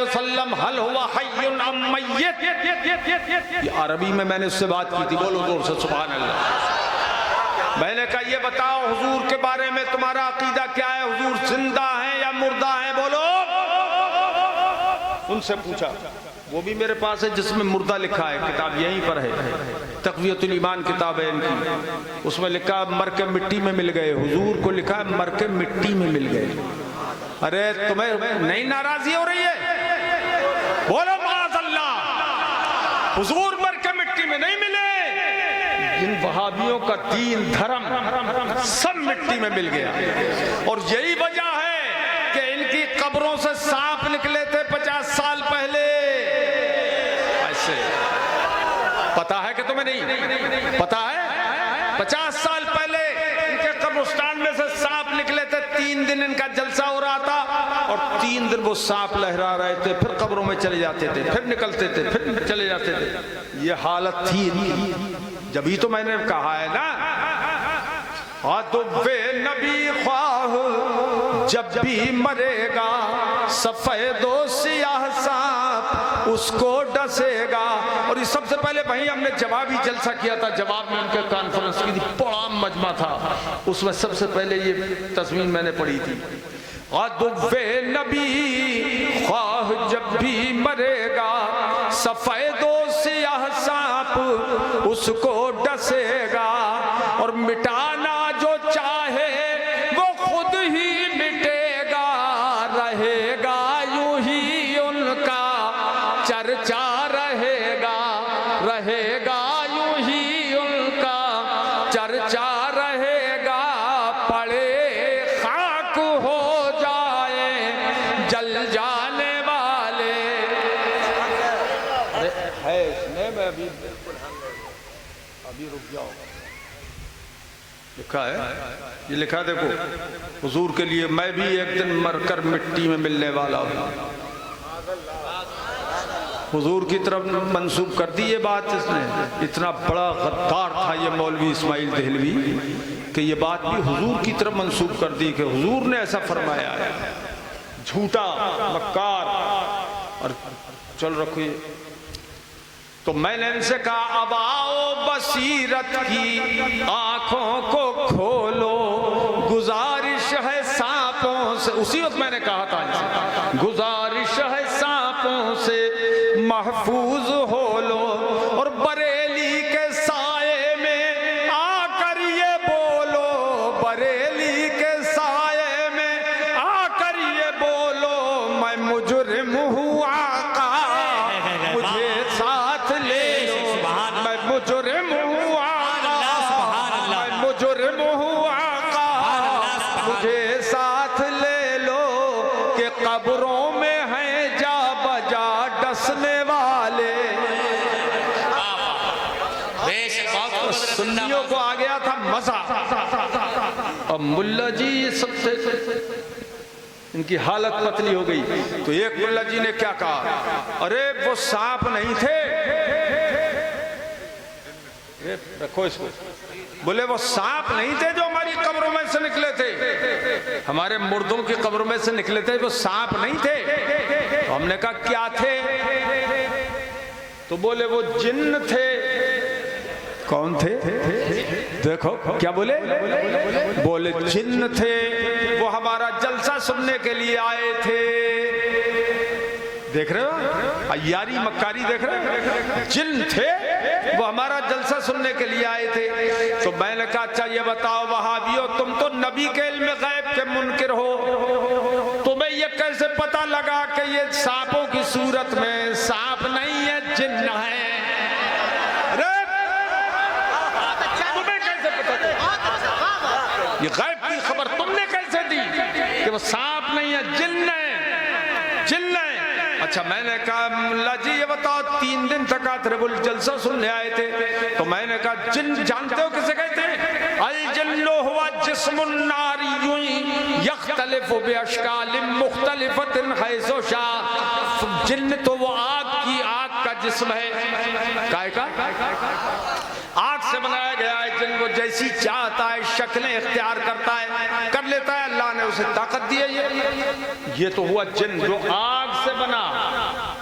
वसल्लम हल हुवा हय्युन अम मय्यित। अरबी में मैंने उससे बात की थी, बोलो जोर से सुभान अल्लाह। मैंने कहा ये बताओ हुजूर के बारे में तुम्हारा अकीदा क्या है, हुजूर जिंदा है या मुर्दा है, बोलो। उनसे पूछा, वो भी मेरे पास है जिसमें मुर्दा लिखा है, किताब यहीं पर है, तक़वियतुल ईमान किताब है इनकी। उसमें लिखा मर के मिट्टी में मिल गए, हुजूर को लिखा है मर के मिट्टी में मिल गए। अरे तुम्हें नहीं नाराजगी हो रही है, बोलो माअज़ल्लाह, हुजूर मर के मिट्टी में नहीं मिले। इन वहाबियों का दीन धर्म सब मिट्टी में मिल गया, और यही वजह है कि इनकी कब्रों से सांप निकले थे 50 साल पहले। ऐसे पता है कि तुम्हें नहीं पता है? 50 साल पहले इनके कब्रिस्तान में से सांप निकले थे। 3 दिन इनका जलसा हो रहा था और 3 दिन वो सांप लहरा रहे थे, फिर कब्रों में चले जाते थे, फिर निकलते थे, फिर चले जाते थे। ये हालत थी इनकी। जब तो मैंने कहा है ना, वे नबी ख्वाह जब भी मरेगा सफेदो सियाह सांप उसको डसेगा। और इस सबसे पहले भाई हमने जवाबी जलसा किया था, जवाब में उनके कॉन्फ्रेंस की थी, बड़ा मजमा था, उसमें सबसे पहले ये तस्वीर मैंने पढ़ी थी। वे नबी ख्वाह जब भी मरेगा सफेदो सियाह सांप उसको डसेगा, और मिटाना जो चाहे वो खुद ही मिटेगा, रहेगा यूं ही उनका चर्चा, रहेगा रहेगा यूं ही उनका चर्चा, रहेगा पड़े खाक हो जाए जल जाने वाले। अरे है इसमें, मैं अभी रुक जाओ, लिखा है, ये लिखा देखो, हुजूर के लिए मैं भी एक दिन मरकर मिट्टी में मिलने वाला हूँ। हुजूर की तरफ मंसूब कर दी ये बात इसने। इतना बड़ा गद्दार था ये मौलवी इस्माइल देहलवी कि ये बात भी हुजूर की तरफ मंसूब कर दी कि हुजूर ने ऐसा फरमाया है। झूठा मक्कार। और चल रखो, तो मैंने इनसे कहा अब आओ बसीरत की आंखों को खोलो, गुजारिश है सांपों से। उसी वक्त मैंने कहा था इनसे, गुजारिश है सांपों से महफूज हो लो, और बरेली के साये में आकर ये बोलो, बरेली के साये में आकर ये बोलो, मैं मुजरिम हूँ आका मुझे साथ ले लो, मैं मुजरिम हूँ आका, मैं मुजरिम हूँ आका मुझे साथ ले लो, कि कब्रों में हैं जा बजा डसने वाले। सुन्नियों को आ गया था मजा। अब मुल्ला जी सबसे इनकी हालत पतली हो गई, तो एक मुल्ला जी ने क्या कहा, अरे वो सांप नहीं थे, रखो इसको, बोले वो सांप नहीं थे जो हमारी कब्रों में से निकले थे, हमारे मुर्दों की कब्रों में से निकले थे, वो सांप नहीं थे। तो हमने कहा क्या थे? तो बोले वो जिन्न थे। कौन थे? देखो क्या बोले, बोले जिन्न थे, वो हमारा जलसा सुनने के लिए आए थे। देख रहे हो अय्यारी मक्कारी, देख रहे हो, जिन्न थे वो हमारा जलसा सुनने के लिए आए थे। तो मैंने कहा अच्छा ये बताओ वहाबियो, तुम तो नबी के इल्म गैब के मुनकिर हो, तुम्हें ये कैसे पता लगा कि ये सांपों की सूरत में सांप नहीं है जिन्न है? तुम्हें कैसे पता था? ये गैब की खबर तुमने कैसे दी कि वो सांप नहीं है जिन्न है, जिन्न है? अच्छा मैंने कहा मुल्ला जी ये बताओ 3 दिन तक आतरबुल जलसा सुनने आए थे, तो मैंने कहा जिन्न जानते हो किसे कहते हैं? अल जिन्नु हुवा जिस्मुन नारियुन यख्तलिफु बिअशकालिन मुख्तलिफतिन हैसो शाअ। जिन्न तो वो आग का जिस्म है। काय का? आग से बनाया गया है। जिन्न वो जैसी चाहता है शक्लें इख्तियार करता है, कर लेता है, अल्लाह ने उसे ताकत दी है। ये तो हुआ जिन्न जो आग से बना।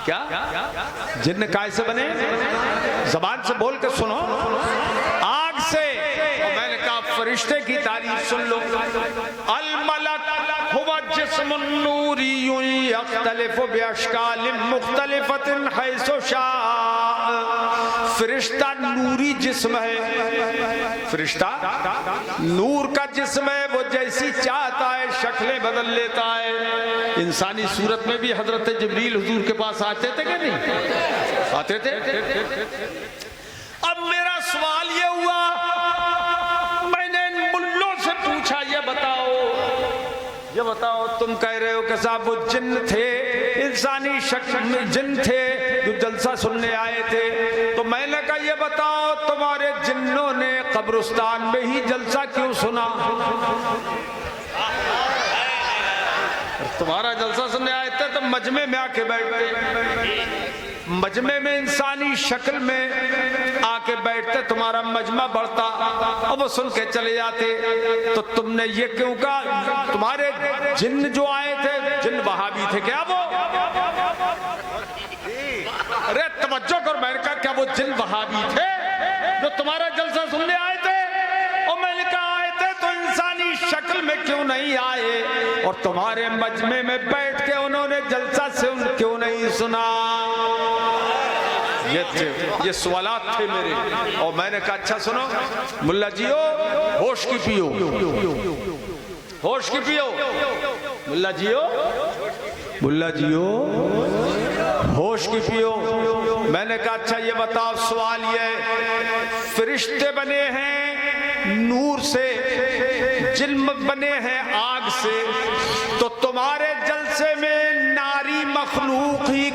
क्या जिन्न काय से बने? जबान से बोल के सुनो, आग से। और मैंने कहा फरिश्ते की तारीफ सुन लो। अल मलक हुवा जिस्मुन नूरियुन यख्तलिफु बिअशकालिन मुख्तलिफतिन हैसु शाअ। फरिश्ता नूरी जिस्म है, फरिश्ता नूर का जिस्म है, वो जैसी चाहता है शक्लें बदल लेता है। इंसानी सूरत में भी हजरत जिब्रील हुजूर के पास आते थे कि नहीं आते थे? अब मेरा सवाल ये हुआ, मैंने इन मुल्लों से पूछा, ये बताओ तुम कह रहे हो कि साहब वो जिन्न थे, इंसानी शक्ल में जिन्न थे जो जलसा सुनने आए थे, तो मैंने कहा ये बताओ तुम्हारे जिन्नों ने कब्रिस्तान में ही जलसा क्यों सुना? तुम्हारा जलसा सुनने आए थे तो मजमे में आके बैठते, मजमे में इंसानी शक्ल में आके बैठते, तुम्हारा मजमा बढ़ता और वो सुन के चले जाते। तो तुमने ये क्यों कहा? तुम्हारे जिन्न जो आए थे, जिन्न वहाबी थे क्या वो? अरे तवज्जो कर, मैंने कहा क्या वो जिन्न वहाबी थे जो तुम्हारा जलसा सुनने आए थे? और मैंने कहा आए थे तो इंसानी शक्ल में क्यों नहीं आए, और तुम्हारे मजमे में बैठ के उन्होंने जलसा से क्यों नहीं सुना? ये सवालात थे मेरे। और मैंने कहा अच्छा सुनो मुल्ला जियो, होश की पियो, होश की पियो, मुल्ला जियो, मुल्ला जियो, होश की पियो। मैंने कहा अच्छा ये बताओ, सवाल ये, फरिश्ते बने हैं नूर से, जिल्म बने हैं आग से, तो तुम्हारे जलसे में नारी मखलूक ही